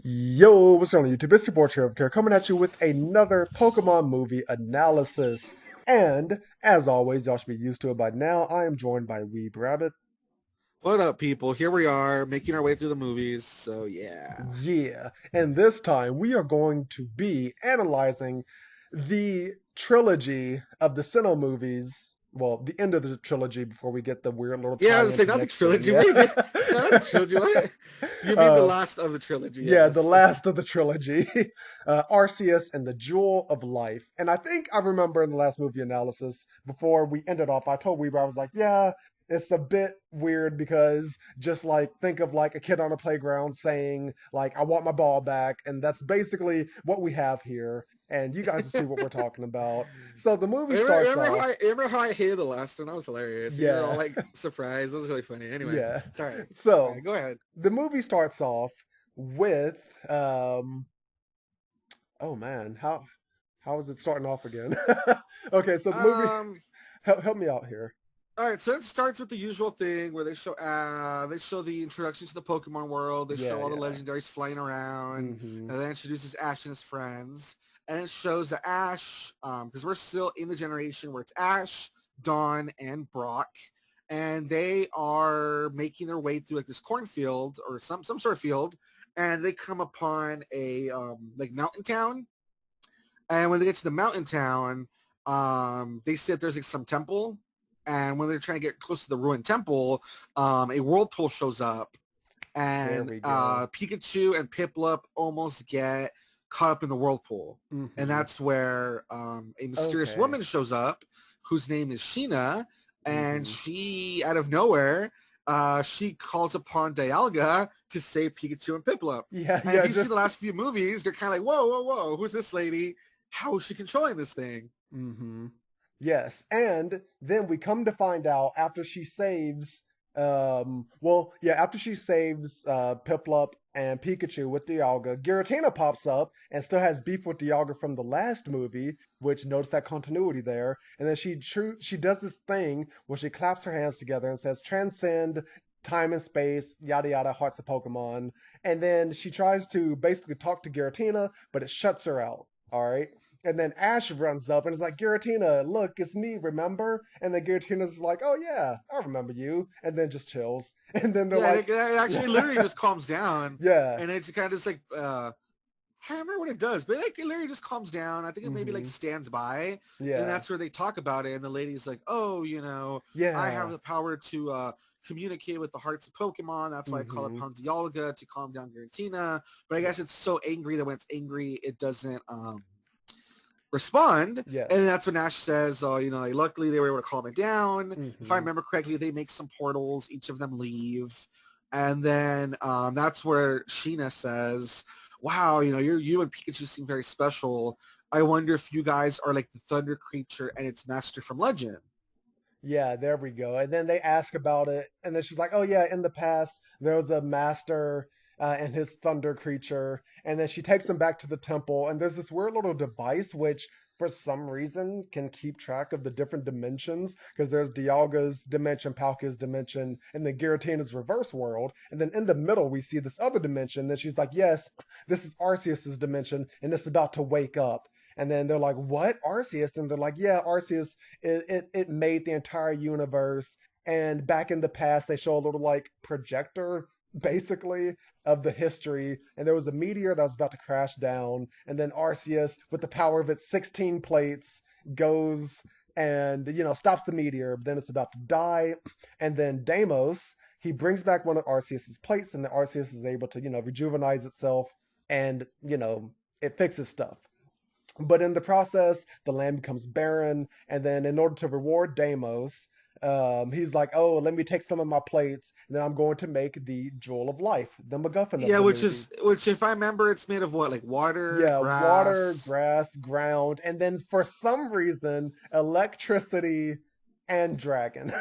Yo, what's going on YouTube? It's your boy Charific here, coming at you with another Pokemon movie analysis. And, as always, y'all should be used to it by now, I am joined by Weeb Rabbit. What up, people? Here we are, making our way through the movies. So yeah. Yeah, and this time we are going to be analyzing the trilogy of the Sinnoh movies. Well, the end of the trilogy before we get the weird little Yeah, I tie was gonna say into not the next gen, trilogy. yeah. What are you doing? Not the trilogy. What? You mean the uh, last of the trilogy? Yeah, the Yes. last of the trilogy, Arceus and the Jewel of Life. And I think I remember in the last movie analysis, before we ended off, I told Weaver, I was like, yeah, it's a bit weird because just like think of like a kid on a playground saying, like, I want my ball back. And that's basically what we have here. And you guys will see what we're talking about. So the movie starts off. Remember how I hated the last one? That was hilarious. And you're all Yeah, like surprised. That was really funny. Anyway, yeah. sorry. All So right, go ahead. the movie starts off with um oh man, how is it starting off again? Okay, so the movie Um. help me out here. All right, so it starts with the usual thing where they show the introduction to the Pokemon world. They show Yeah, all the yeah. legendaries flying around, Mm-hmm. and then introduces Ash and his friends. And it shows that Ash, because we're still in the generation where it's Ash, Dawn, and Brock, and they are making their way through like this cornfield or some sort of field, and they come upon a like mountain town. And when they get to the mountain town, they see that there's like some temple. And when they're trying to get close to the ruined temple, a whirlpool shows up, There and we go. Pikachu and Piplup almost get caught up in the whirlpool. And Mm-hmm. that's where a mysterious Okay. woman shows up, whose name is Sheena, and Mm-hmm. she, out of nowhere, she calls upon Dialga to save Pikachu and Piplup. Yeah, And if yeah, you've seen the just last few movies, they're kind of like, whoa, whoa, whoa, who's this lady? How is she controlling this thing? mm-hmm. Yes, and then we come to find out after she saves, well, yeah, after she saves Piplup and Pikachu with Dialga, Giratina pops up and still has beef with Dialga from the last movie, which notes that continuity there. And then she does this thing where she claps her hands together and says, "Transcend time and space, yada yada, hearts of Pokemon." And then she tries to basically talk to Giratina, but it shuts her out. All right. And then Ash runs up and is like, Giratina, look, it's me, remember? And then Giratina's like, oh yeah, I remember you. And then just chills. And then they're Yeah, like, it actually literally just calms down, yeah, and it's kind of just like I don't remember what it does, but like it literally just calms down. I think it maybe like mm-hmm, stands by, and yeah, that's where they talk about it. And the lady's like, "Oh, I have yeah, the power to communicate with the hearts of Pokemon. That's why I call mm-hmm, upon Dialga to calm down Giratina." But I guess it's so angry that when it's angry, it doesn't respond. And yes, that's when Ash says, "Oh, like, luckily they were able to calm it down. If I mm-hmm, remember correctly, they make some portals. Each of them leave." And then that's where Sheena says, "Wow, you and Pikachu seem very special. I wonder if you guys are like the Thunder creature and its master from Legend." yeah, there we go. And then they ask about it, and then she's like, oh yeah, in the past, there was a master and his thunder creature. And then she takes him back to the temple, and there's this weird little device which for some reason can keep track of the different dimensions because there's Dialga's dimension, Palkia's dimension, and then Giratina's reverse world. And then in the middle, we see this other dimension. Then she's like, yes, this is Arceus's dimension, and it's about to wake up. And then they're like, what? Arceus? And they're like, yeah, Arceus, it made the entire universe. And back in the past, they show a little like projector, basically, of the history. And there was a meteor that was about to crash down. And then Arceus, with the power of its 16 plates, goes and, stops the meteor. But then it's about to die. And then Deimos, he brings back one of Arceus's plates, and the Arceus is able to, rejuvenate itself and, it fixes stuff. But in the process, the land becomes barren, and then in order to reward Deimos, he's like, "Oh, let me take some of my plates, and then I'm going to make the Jewel of Life, the MacGuffin of Yeah, the which movie." is which if I remember, it's made of what, like water, Yeah, water, grass. grass, ground, and then for some reason, electricity and dragon.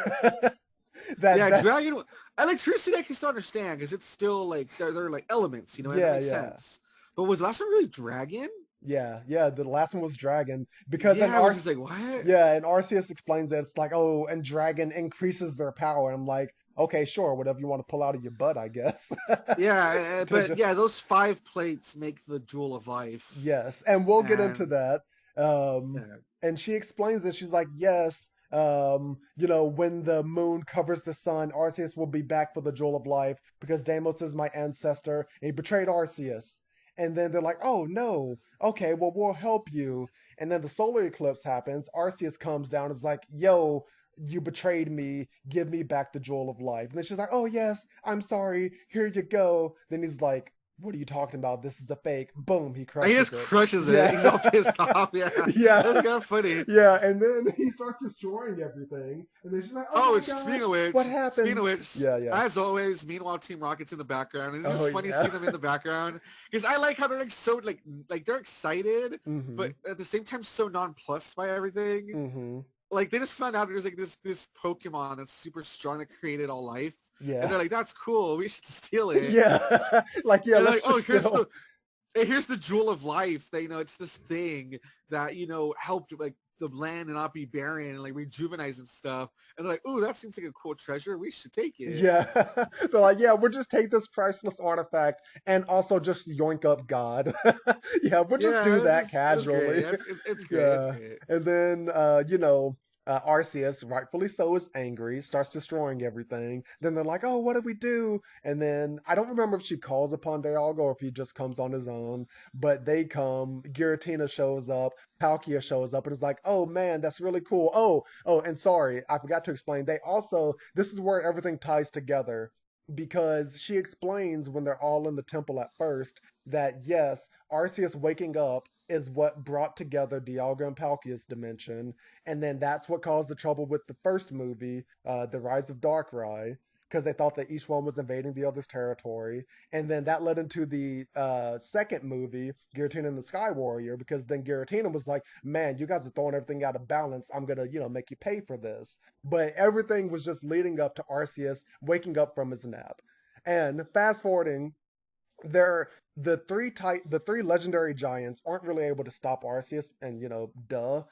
Yeah, That's dragon electricity I can still understand because it's still like they're like elements, it yeah, makes yeah. sense. But was the last one really dragon? Yeah. The last one was Dragon because Yeah, which is like, what? yeah, and Arceus explains that it's like, oh, and Dragon increases their power. And I'm like, okay, sure, whatever you want to pull out of your butt, I guess. Yeah, To but just yeah, those 5 plates make the Jewel of Life. Yes, and we'll get into And that. yeah, And she explains that she's like, yes, when the moon covers the sun, Arceus will be back for the Jewel of Life because Deimos is my ancestor and he betrayed Arceus. And then they're like, oh no, okay, well, we'll help you. And then the solar eclipse happens. Arceus comes down and is like, yo, you betrayed me. Give me back the Jewel of Life. And then she's like, oh, yes, I'm sorry. Here you go. Then he's like, what are you talking about? This is a fake. Boom, he he crushes just it. crushes it. He's all Yeah. pissed off. Yeah, Yeah. that's kind of funny. Yeah, and then he starts destroying everything. And then she's like, oh Oh, my it's gosh, what speaking happened? of which, Yeah. as always, meanwhile, Team Rocket's in the background, and it's Oh just funny yeah. seeing them in the background because I like how they're like so like they're excited, Mm-hmm. but at the same time so nonplussed by everything. Mm-hmm. Like they just found out there's like this Pokemon that's super strong that created all life, and Yeah. they're like, "That's cool. We should steal it." Yeah. Like, yeah, And they're let's like, "Oh, just still. here's the Jewel of Life. That it's this thing that helped like the land and not be barren and like rejuvenates and stuff." And they're like, "Oh, that seems like a cool treasure. We should take it." Yeah. They're like, yeah, we'll just take this priceless artifact and also just yoink up God. Yeah, we'll just do Yeah, that it was great. casually. Yeah, it's great. It's Yeah. great. And then, Arceus, rightfully so, is angry, starts destroying everything. Then they're like, oh, what do we do? And then I don't remember if she calls upon Dialga or if he just comes on his own, but they come. Giratina shows up. Palkia shows up and is like, oh man, that's really cool. Oh, and sorry, I forgot to explain. This is where everything ties together because she explains when they're all in the temple at first that yes, Arceus waking up is what brought together Dialga and Palkia's dimension, and then that's what caused the trouble with the first movie, The Rise of Darkrai, because they thought that each one was invading the other's territory. And then that led into the second movie, Giratina and the Sky Warrior, because then Giratina was like, man, you guys are throwing everything out of balance. I'm going to, make you pay for this. But everything was just leading up to Arceus waking up from his nap. And fast forwarding, they're the three legendary giants aren't really able to stop Arceus, and duh,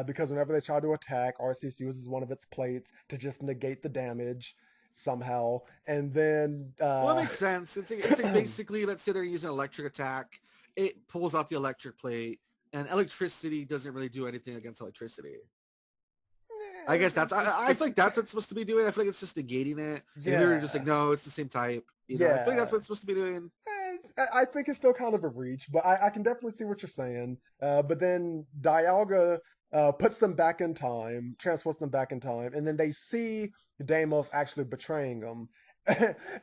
because whenever they try to attack, Arceus uses one of its plates to just negate the damage somehow, and then Well, it makes sense. It's like basically, let's say they're using electric attack, it pulls out the electric plate, and electricity doesn't really do anything against electricity. I guess I feel like that's what it's supposed to be doing. I feel like it's just negating it. And they're just like, yeah, no, it's the same type. I feel like that's yeah. what it's supposed to be doing. I think it's still kind of a reach, but I can definitely see what you're saying. But then Dialga puts them back in time, transports them back in time, and then they see Deimos actually betraying them.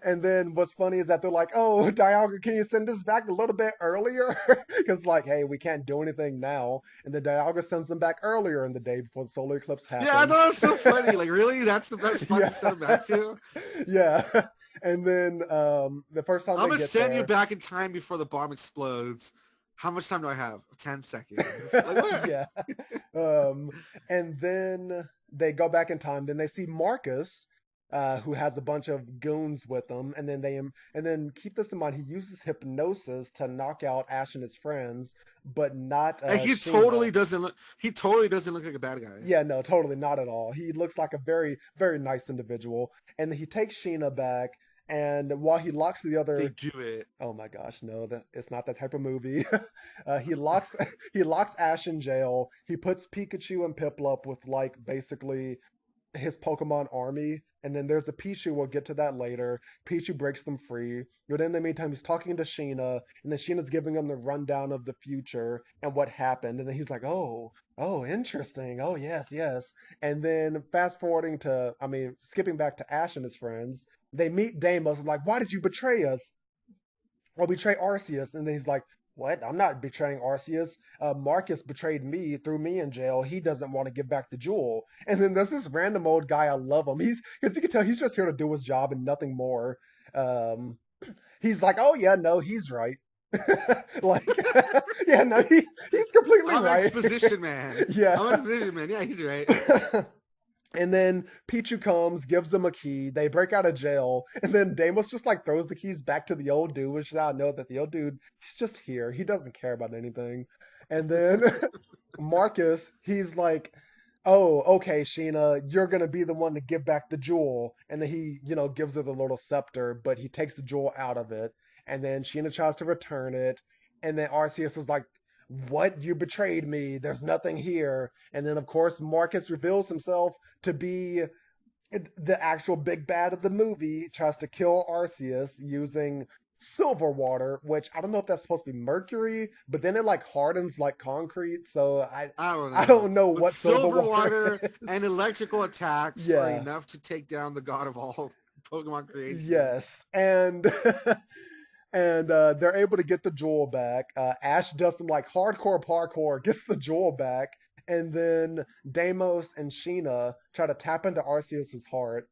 And then what's funny is that they're like, "Oh, Dialga, can you send us back a little bit earlier?" Because like, hey, we can't do anything now. And then Dialga sends them back earlier in the day before the solar eclipse Yeah, I happens. thought it was so funny. Like, really? That's the best spot Yeah, to send them back to? yeah. And then the first time I'm they going to get send you there, back in time before the bomb explodes. How much time do I have? 10 seconds. Like, what? yeah. Um, and then they go back in time. Then they see Marcus, who has a bunch of goons with him. And then keep this in mind. He uses hypnosis to knock out Ash and his friends, but not And Sheena. he totally doesn't look like a bad guy. Yeah, no, totally not at all. He looks like a very, very nice individual. And he takes Sheena back. And while he locks the They other do it. Oh my gosh, no, that it's not that type of movie. He locks he locks Ash in jail. He puts Pikachu and Piplup with like basically his Pokemon army, and then there's a Pichu. We'll get to that later. Pichu breaks them free. But in the meantime, he's talking to Sheena, and then Sheena's giving him the rundown of the future and what happened. And then he's like, "Oh, interesting. Oh, yes." And then fast forwarding to, I mean, skipping back to Ash and his friends, they meet Deimos. And like, why did you betray us? Or betray Arceus. And then he's like, what? I'm not betraying Arceus. Marcus betrayed me, threw me in jail. He doesn't want to give back the jewel. And then there's this random old guy. I love him. Because you can tell he's just here to do his job and nothing more. Um, he's like, oh yeah, no, he's right. Like, yeah, no, he's completely I'm right. exposition man. Yeah. I'm exposition man. Yeah, he's right. And then Pichu comes, gives them a key. They break out of jail, and then Deimos just like throws the keys back to the old dude, which is how I know that the old dude he's just here. He doesn't care about anything. And then Marcus, he's like, "Oh, okay, Sheena, you're gonna be the one to give back the jewel." And then he, gives her the little scepter, but he takes the jewel out of it. And then Sheena tries to return it. And then Arceus is like, "What? You betrayed me. There's nothing here." And then, of course, Marcus reveals himself to be the actual big bad of the movie, tries to kill Arceus using silver water, which I don't know if that's supposed to be mercury, but then it like hardens like concrete, so I I don't I know. don't know But what silver silver water water and is. electrical attacks are Yeah. enough to take down the god of all Pokemon creation. Yes. And and they're able to get the jewel back. Ash does some like hardcore parkour, gets the jewel back, and then Deimos and Sheena try to tap into Arceus's heart.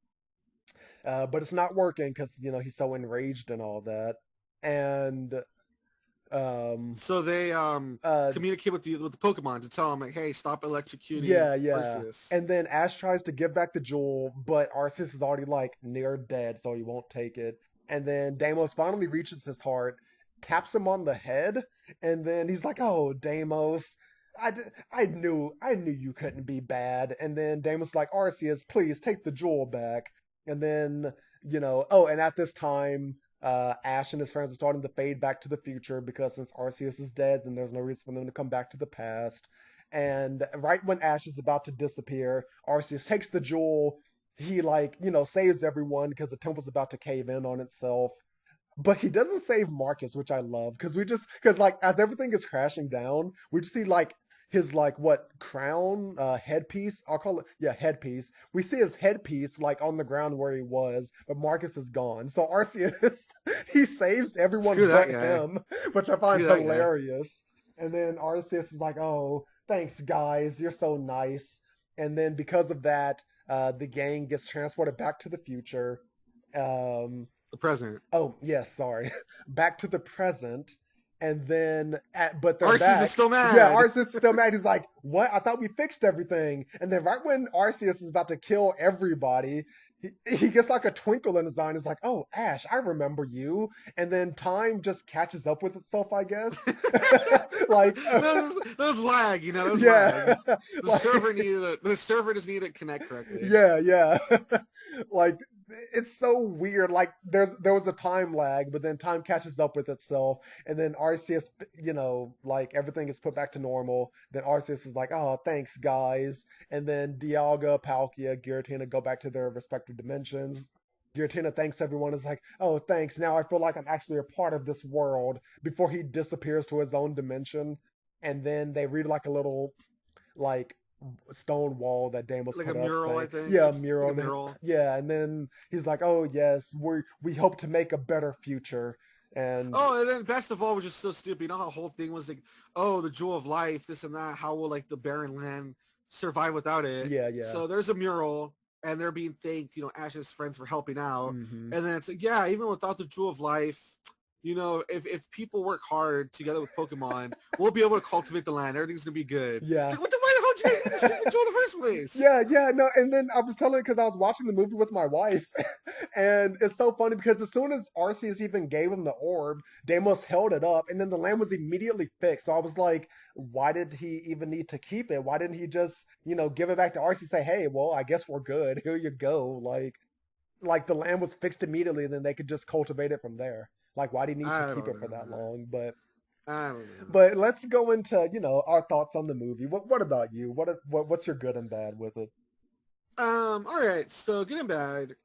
But it's not working because he's so enraged and all that. And um, So they uh, communicate with the Pokemon to tell them like, hey, stop electrocuting yeah, yeah. Arceus. And then Ash tries to give back the jewel, but Arceus is already like near dead, so he won't take it. And then Deimos finally reaches his heart, taps him on the head, and then he's like, "Oh, Deimos, I knew you couldn't be bad." And then Deimos is like, "Arceus, please take the jewel back." And then oh, and at this time, Ash and his friends are starting to fade back to the future because since Arceus is dead, then there's no reason for them to come back to the past. And right when Ash is about to disappear, Arceus takes the jewel. He like, saves everyone because the temple's about to cave in on itself. But he doesn't save Marcus, which I love, because like as everything is crashing down, we just see like his like what crown headpiece, I'll call it, yeah, headpiece. We see his headpiece like on the ground where he was, but Marcus is gone. So Arceus he saves everyone Screw that but guy. him, which I find Screw that guy. hilarious. And then Arceus is like, "Oh, thanks guys, you're so nice." And then because of that, the gang gets transported back to the future. Um, The president. Oh, yes, sorry. Back to the present. And then, but they're Arceus is back. still Yeah, mad. Arceus is still mad. He's like, "What? I thought we fixed everything." And then, right when Arceus is about to kill everybody, he gets like a twinkle in his eye and is like, "Oh, Ash, I remember you." And then time just catches up with itself, I guess. Like, Those lag, those yeah. lag. The server just needed to connect correctly. Yeah, yeah. Like it's so weird. Like there was a time lag, but then time catches up with itself, and then Arceus, like everything is put back to normal. Then Arceus is like, "Oh, thanks, guys." And then Dialga, Palkia, Giratina go back to their respective dimensions. Giratina thanks everyone. Is like, "Oh, thanks. Now I feel like I'm actually a part of this world." Before he disappears to his own dimension, and then they read like a little like stone wall that Dan was Like a put up mural, I saying, think. "Yeah, a It's like mural." a mural. Yeah, and then he's like, "Oh yes, we hope to make a better future." And Oh, and then best of all, was just so stupid. You know how the whole thing was like, oh, the jewel of life, this and that. How will like the barren land survive without it? yeah, yeah. So there's a mural, and they're being thanked, Ash's friends for helping out. Hmm. And then it's like, yeah, even without the jewel of life, if people work hard together with Pokemon, we'll be able to cultivate the land. Everything's gonna be good. It's Yeah. like, what the why the hell did you guys need the stupid jewel in the first place? Yeah, yeah, no, and then I was telling because I was watching the movie with my wife, and it's so funny because as soon as Arceus even gave him the orb, Deimos held it up, and then the land was immediately fixed. So I was like, why did he even need to keep it? Why didn't he just, give it back to Arceus and say, "Hey, well, I guess we're good. Here you go." Like the land was fixed immediately, and then they could just cultivate it from there. Like, why do you need to I keep don't it for know, that man. long? But I don't know. but let's go into our thoughts on the movie. What about you? What's your good and bad with it? All right. So good and bad.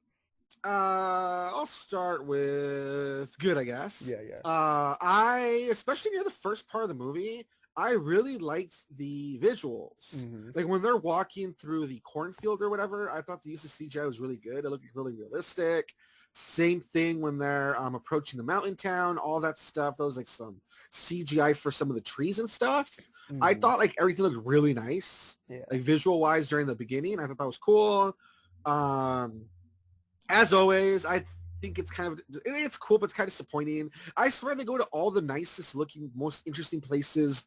I'll start with good, I guess. Yeah, yeah. I especially near the first part of the movie, I really liked the visuals. Hmm. Like when they're walking through the cornfield or whatever, I thought the use of CGI was really good. It looked really realistic. Same thing when they're approaching the mountain town, all that stuff. Those like some CGI for some of the trees and stuff. I Hmm. thought like everything looked really nice, Yeah. like visual wise during the beginning. I thought that was cool. Um, as always, I think it's cool, but it's kind of disappointing. I swear they go to all the nicest looking, most interesting places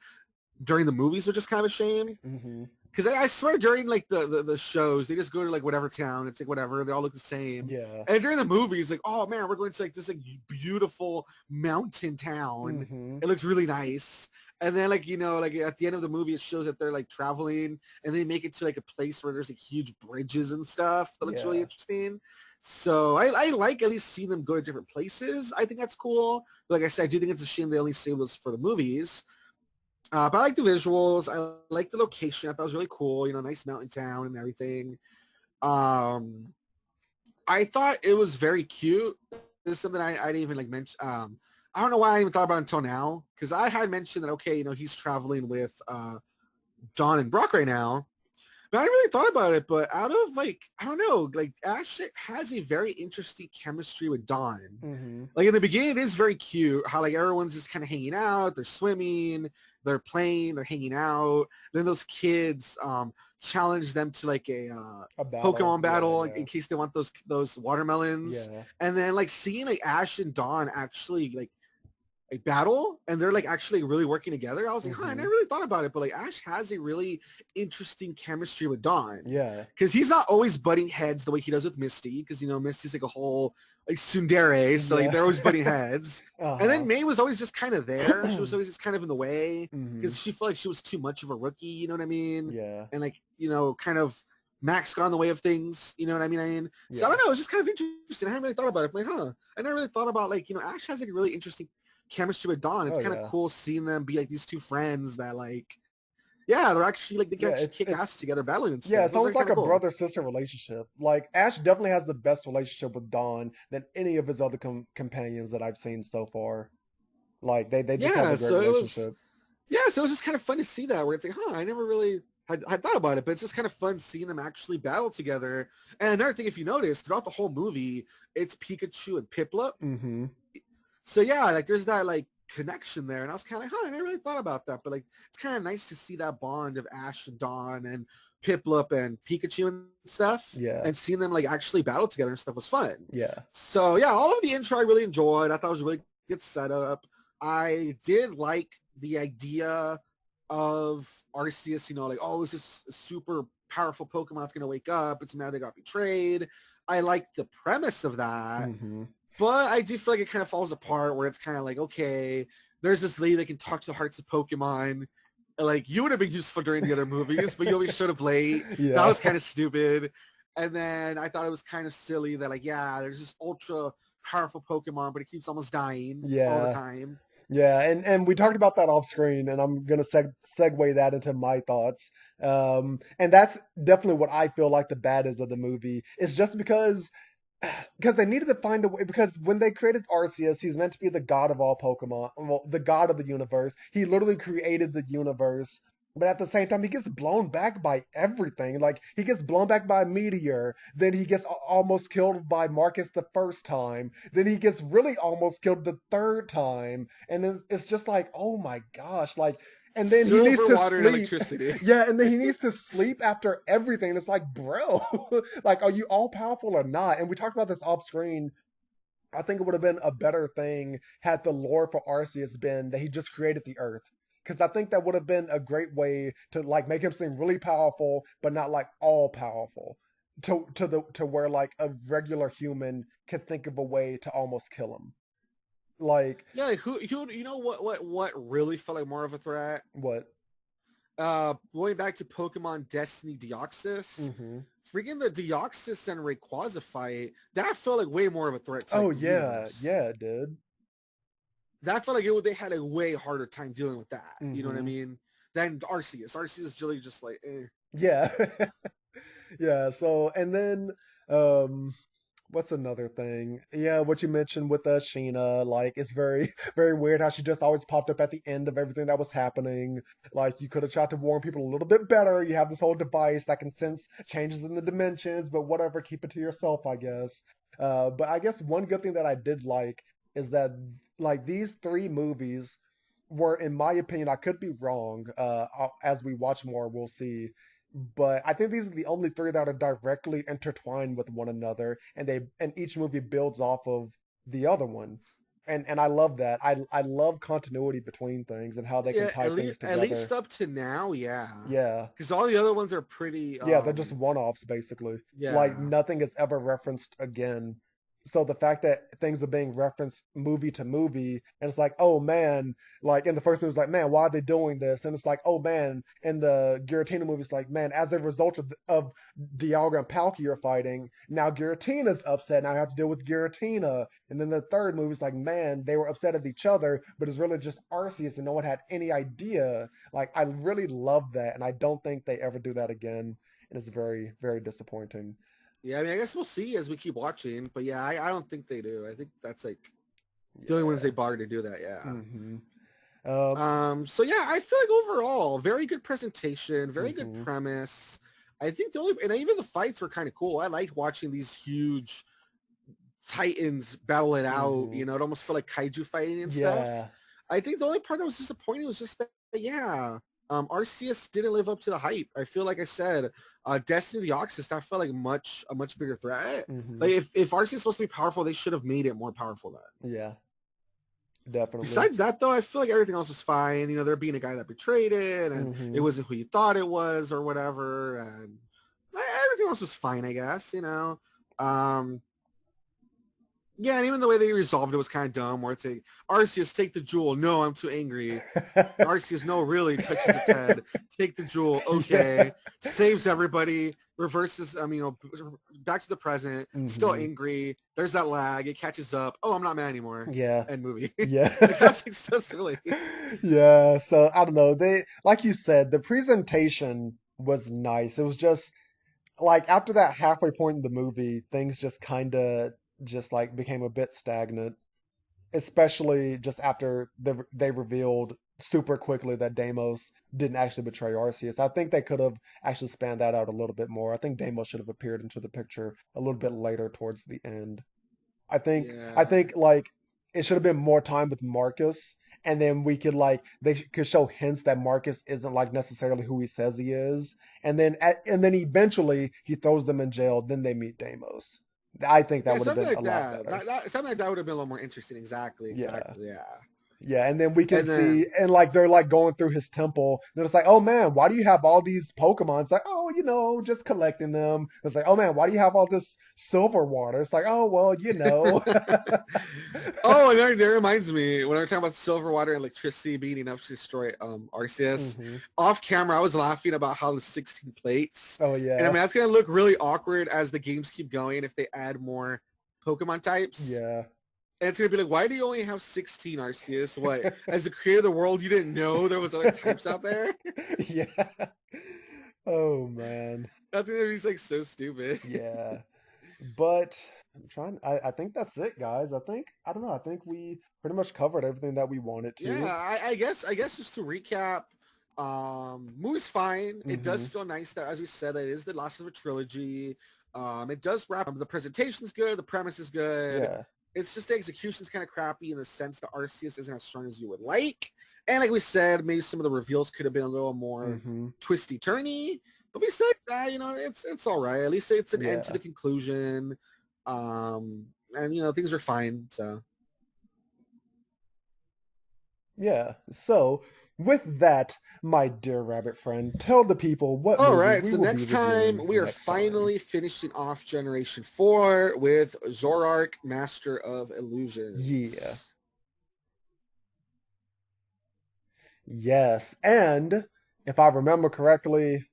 during the movies, which is kind of a shame. Hmm. Because I swear during like the shows, they just go to like whatever town. It's like whatever. They all look the same. Yeah. And during the movies, like, oh man, we're going to like this like beautiful mountain town. Hmm. It looks really nice. And then like, like at the end of the movie, it shows that they're like traveling and they make it to like a place where there's like huge bridges and stuff. That looks really Yeah. interesting. So I like at least seeing them go to different places. I think that's cool. But like I said, I do think it's a shame they only saved those for the movies. But I like the visuals. I like the location. I thought it was really cool. Nice mountain town and everything. Um, I thought it was very cute. This is something I didn't even like mention. I don't know why I even thought about it until now, because I had mentioned that okay, he's traveling with Dawn and Brock right now, but I didn't really thought about it. But out of like, I don't know, like Ash has a very interesting chemistry with Dawn. Mm-hmm. Like in the beginning, it is very cute how like everyone's just kind of hanging out, they're swimming, they're playing, they're hanging out. Then those kids challenge them to like a A battle. Pokemon Yeah, battle yeah. in case they want those watermelons. Yeah. And then like seeing like Ash and Dawn actually like battle and they're like actually really working together. I was like, huh, I Mm-hmm. never really thought about it, but like Ash has a really interesting chemistry with Dawn. Yeah. Because he's not always butting heads the way he does with Misty, because Misty's like a whole like tsundere, so like Yeah. they're always butting heads. And then Uh-huh. May was always just kind of there. She was always just kind of in the way Mm-hmm. because she felt like she was too much of a rookie, you know what I mean? Yeah. And like, kind of Max got in the way of things, you know what I mean? So I Yeah. don't know, it's just kind of interesting. I hadn't really thought about it. I'm like, huh. I never really thought about like, Ash has like a really interesting chemistry with Dawn. It's Oh kind of yeah. cool seeing them be like these two friends that like, yeah, they're actually like they can Yeah, actually kick it's ass together battling and yeah, stuff. it's Those are almost kind like of a cool. brother-sister relationship. Like Ash definitely has the best relationship with Dawn than any of his other companions that I've seen so far. Like they just have Yeah, a great so it was relationship. so it was just kind of fun to see that where it's like, huh, I never really had thought about it, but it's just kind of fun seeing them actually battle together. And another thing, if you notice, throughout the whole movie, it's Pikachu and Piplup. Mm-hmm. So yeah, like there's that like connection there. And I was kind of like, huh, I never really thought about that. But like it's kind of nice to see that bond of Ash and Dawn and Piplup and Pikachu and stuff. Yeah. And seeing them like actually battle together and stuff was fun. Yeah. So yeah, all of the intro I really enjoyed. I thought it was a really good setup. I did like the idea of Arceus, like, oh, is this super powerful Pokemon's gonna wake up? It's mad they got betrayed. I like the premise of that, Mm-hmm. but I do feel like it kind of falls apart where it's kind of like, okay, there's this lady that can talk to the hearts of Pokemon. Like, you would have been useful during the other movies, but you always showed up late. That Yeah. was kind of stupid. And then I thought it was kind of silly that like, yeah, there's this ultra powerful Pokemon, but it keeps almost dying all the Yeah. time. Yeah, and we talked about that off screen, and I'm gonna segue that into my thoughts. And that's definitely what I feel like the bad is of the movie. It's just because they needed to find a way, because when they created Arceus, he's meant to be the god of all Pokemon, well, the god of the universe. He literally created the universe. But at the same time, he gets blown back by everything. Like, he gets blown back by a meteor. Then he gets almost killed by Marcus the first time. Then he gets really almost killed the third time. And it's just like, oh my gosh. Like, and then he needs Silver, to water, and sleep. electricity. Yeah, and then he needs to sleep after everything. It's like, bro, like, are you all powerful or not? And we talked about this off screen. I think it would have been a better thing had the lore for Arceus been that he just created the Earth. Because I think that would have been a great way to like make him seem really powerful, but not like all powerful. To where like a regular human could think of a way to almost kill him. Like Yeah, like who what really felt like more of a threat? what? Going back to Pokemon Destiny Deoxys, Hmm. freaking the Deoxys and Rayquaza fight, that felt like way more of a threat to Oh like the yeah, universe. yeah, dude. That felt like they had a way harder time dealing with that. You know what I Hmm. mean? Than Arceus. Arceus is really just like, eh. Yeah. Yeah, so and then um what's another thing? Yeah, what you mentioned with Sheena, like it's very very weird how she just always popped up at the end of everything that was happening. Like you could have tried to warn people a little bit better. You have this whole device that can sense changes in the dimensions, but whatever, keep it to yourself, I guess. But I guess one good thing that I did like is that like these three movies were, in my opinion, I could be wrong. As we watch more, we'll see, but I think these are the only three that are directly intertwined with one another, and each movie builds off of the other one, and I love that. I love continuity between things and how they can Yeah, tie things at least together. up to now, yeah. Yeah, Because all the other ones are pretty yeah, they're just one-offs basically. Like yeah. nothing is ever referenced again. So the fact that things are being referenced movie to movie, and it's like, oh man, like in the first movie, it's like, man, why are they doing this? And it's like, oh man, in the Giratina movie, it's like, man, as a result of Dialga and Palkia are fighting, now Giratina's upset. Now I have to deal with Giratina. And then the third movie is like, man, they were upset at each other, but it's really just Arceus, and no one had any idea. Like, I really love that, and I don't think they ever do that again. And it's very, very disappointing. Yeah, I mean, I guess we'll see as we keep watching. But yeah, I don't think they do. I think that's like the only ones they Yeah. bother to do that. Yeah. Mm-hmm. Um, So yeah, I feel like overall, very good presentation, very good mm-hmm. premise. I think the only, and even the fights were kind of cool. I liked watching these huge titans battle it out. Mm-hmm. You know, it almost felt like kaiju fighting and stuff. Yeah. I think the only part that was disappointing was just that, yeah, Arceus didn't live up to the hype. I feel like I said, Destiny of the Oxus, that felt like a much bigger threat. Mm-hmm. Like if Arceus is supposed to be powerful, they should have made it more powerful then. Yeah. Definitely. Besides that, though, I feel like everything else was fine. You know, there being a guy that betrayed it, and it Mm-hmm. wasn't who you thought it was, or whatever, and everything else was fine, I guess. You know, um, yeah, and even the way they resolved it was kind of dumb. Where it's like, Arceus, take the jewel. No, I'm too angry. Arceus, no, really, touches its head. Take the jewel. Yeah. Okay, saves everybody. Reverses. I mean, you know, back to the present. Still Mm-hmm. angry. There's that lag. It catches up. Oh, I'm not mad anymore. Yeah. End movie. Yeah. Like that's like so silly. Yeah. So I don't know. They, like you said, the presentation was nice. It was just like after that halfway point in the movie, things just kind of just like became a bit stagnant, especially just after they revealed super quickly that Deimos didn't actually betray Arceus. I think they could have actually spanned that out a little bit more. I think Deimos should have appeared into the picture a little bit later towards the end. I Yeah. think like it should have been more time with Marcus, and then we could like could show hints that Marcus isn't like necessarily who he says he is, and then eventually he throws them in jail. Then they meet Deimos. I think that Yeah, would have something been a like lot that. better. Something like that would have been a little more interesting. Exactly. Yeah. Exactly. Yeah. Yeah, and then we can And see, then and like they're like going through his temple, and it's like, oh man, why do you have all these Pokemon? It's like, oh, just collecting them. It's like, oh man, why do you have all this silver water? It's like, oh well, oh, and that reminds me when we were talking about silver water and electricity being enough to destroy Arceus. hmm Off camera, I was laughing about how the 16 plates, Oh and I mean yeah, that's gonna look really awkward as the games keep going if they add more Pokemon types. yeah, And it's gonna be like, why do you only have 16, Arceus? What, as the creator of the world, you didn't know there was other types out there? yeah. Oh man, That's gonna be like so stupid. yeah. But I'm trying. I think that's it, guys. I don't know. I think we pretty much covered everything that we wanted Yeah, to. I guess just to recap, movie's fine. It does hmm feel nice that, as we said, it is the last of a trilogy. It does wrap up. The presentation's good. The premise is good. Yeah. It's just the execution's kind of crappy in the sense that Arceus isn't as strong as you would like. And like we said, maybe some of the reveals could have been a little more hmm twisty turny. But besides that, you know, it's all right. At least it's an end to Yeah. the conclusion. And you know, things are fine. So Yeah. So, with that, my dear rabbit friend, tell the people what all movie right, we so will be next time reviewing we are next time. finally finishing off Generation 4 with Zorark, Master of Yeah. Illusions. Yes. And if I remember correctly,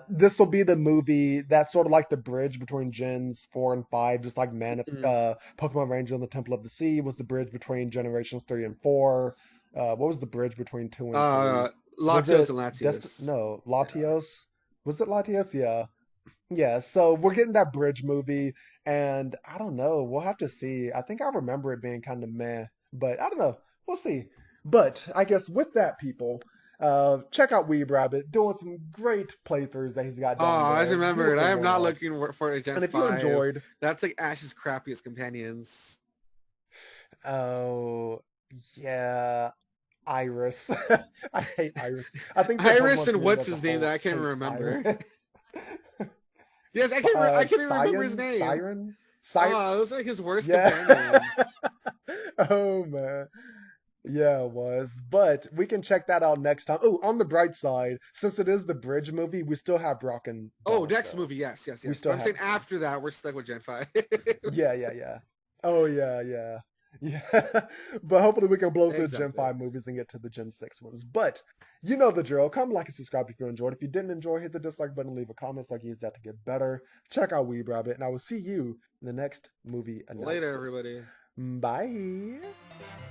this will be the movie that's sort of like the bridge between Gens 4 and 5, just like Mm. Pokemon Ranger and the Temple of the Sea was the bridge between Generations 3 and 4. What was the bridge between 2 and 3? Uh, Was Latios it and Latios. No, Yeah. Latios? Was it Latios? Yeah. Yeah, so we're getting that bridge movie, and I don't know. We'll have to see. I think I remember it being kind of meh, but I don't know. We'll see. But I guess with that, people, check out Weeb Rabbit doing some great playthroughs that he's got Oh, down I just there. Do remembered. look for I am more not loves. looking for a Gen And if you 5. enjoyed, That's like Ash's crappiest companions. oh yeah, Iris. I hate Iris. I think the Iris Pokemon and community what's as a his name that whole I can't hates remember. Iris. Yes, I can't even remember his Cyan, name. Siren, Oh, those are like his worst Yeah. companions. Oh man. Yeah, it was. But we can check that out next time. Oh, on the bright side, since it is the bridge movie, we still have Brock and Oh, Dawn, next though. movie, yes, yes, We yes. still But I'm have saying them. after that, we're stuck with Gen 5. Yeah, yeah, yeah. Oh, yeah, yeah. Yeah. But hopefully we can blow through Gen Exactly. 5 movies and get to the Gen 6 ones. But you know the drill. Comment, like, and subscribe if you enjoyed. If you didn't enjoy, hit the dislike button, leave a comment so I can use that to get better. Check out Weeb Rabbit, and I will see you in the next movie Later, analysis. everybody. Bye.